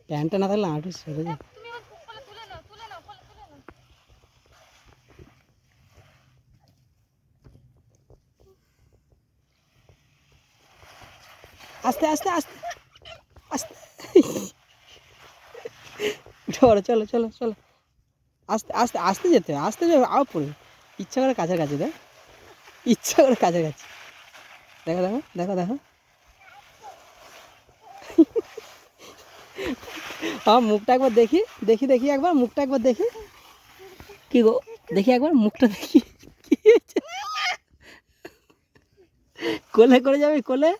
প্যান্টটা না থাকলে হাঁটু সরে যায়। আস্তে আস্তে আস্তে আস্তে উঠে পড়ো, চলো চলো চলো, আস্তে আস্তে আস্তে যেতে হবে, আস্তে যাবে আবার পড়বে। ইচ্ছা করে কাছাকাছি দেখ, ইচ্ছা করে কাছাকাছি। দেখো দেখো দেখো দেখো, আমার মুখটা একবার দেখি দেখি দেখি একবার মুখটা একবার দেখি। কি গো দেখি একবার মুখটা দেখি। কি হয়েছে? কোলে করে যাবে কোলে।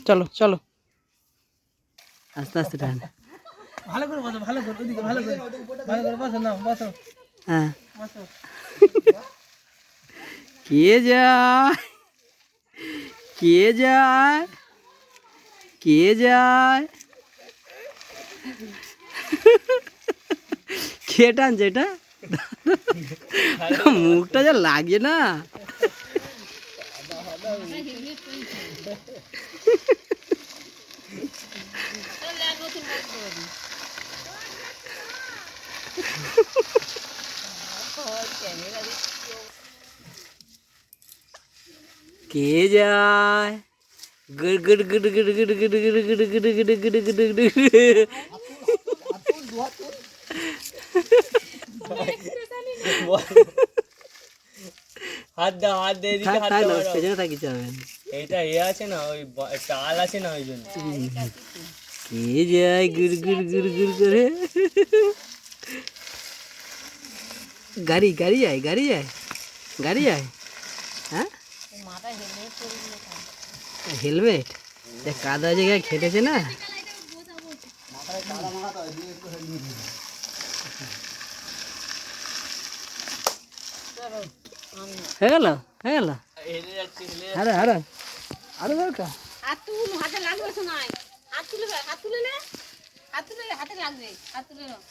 চলো চলো আস্তে আস্তে টান। ভালো করে বসো, ভালো করে ওদিকে ভালো করে বসো, না বসো। হ্যাঁ কে যায় কে যায় কে যায়, কে টানছে এটা? মুখটা যা লাগে না। কে যায় গুড় গুড় গুড় গুড় গুড় গুড় গুড় গুড় গুড় গুড় গুড় গুড় গুড়। হাত দাও, হাত দিয়ে দিকে হাত দাও। পেছনে থাকি যাবেন। এইটা আছে না, ওই চাল আছে না, ওই জন্য। কে যায় গুড় গুড় গুড় গুড় করে। গাড়ি গাড়ি যায় গাড়ি যায় গাড়ি যায়। হ্যাঁ হেলমেট কাদা জায়গায় খেটেছে না। হয়ে গেল হয়ে গেল। আরে আরে আরে দরকার হাত তুল, হাতে লাগবে শোনাই। হাত তুলে হাত তুলে নে, হাত তুলে হাতে লাগবে, হাত তুলে নাও।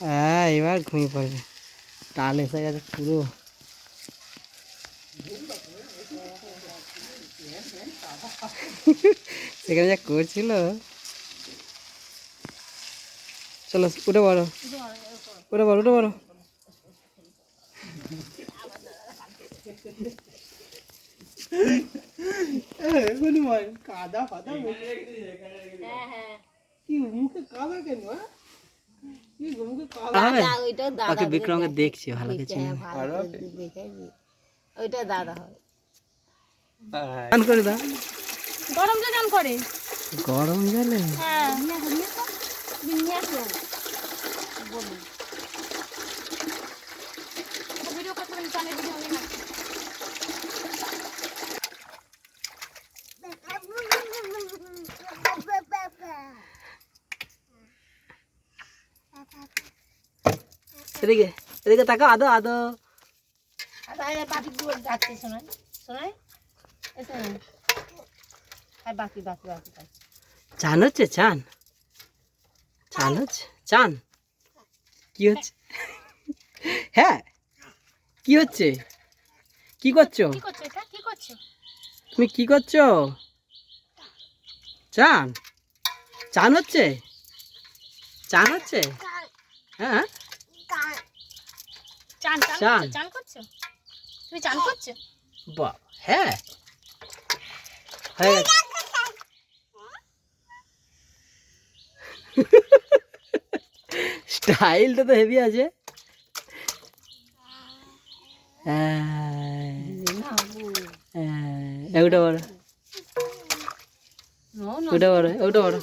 হ্যাঁ এবার ঘুমিয়ে পড়বে, টাল এসে গেছে পুরো। সেখানে যা করছিল। চলো উঠে পড়ো উঠে পড়ো উঠে পড়ো। কাদা ফাদা কি মুখে কাদা কেন? ওকে বিক্রমকে দেখছি ভালো কিছু ওইটা দাদা হয়। গান করে দাও। গরম জল গান করে। গরম জলে হ্যাঁ ভিডিও করতে পারি, চালে ভিডিও হবে না। এদিকে এদিকে তাকাও আদো আদো। বাকি যাচ্ছে শোনাই শোনাই বাকি বাকি বাকি চান হচ্ছে চান চান হচ্ছে চান কি হচ্ছে? হ্যাঁ কি হচ্ছে? কি করছো? কি করছো এটা? কি করছো? তুমি কি করছো? চান চান হচ্ছে চান হচ্ছে। হ্যাঁ চান চান। চান চান করছো? তুমি চান করছো? বাহ হ্যাঁ হয়ে গেছে। স্টাইলটা তো হেভি আছে। ওটা বড় ওটা বড় ওটা বড়।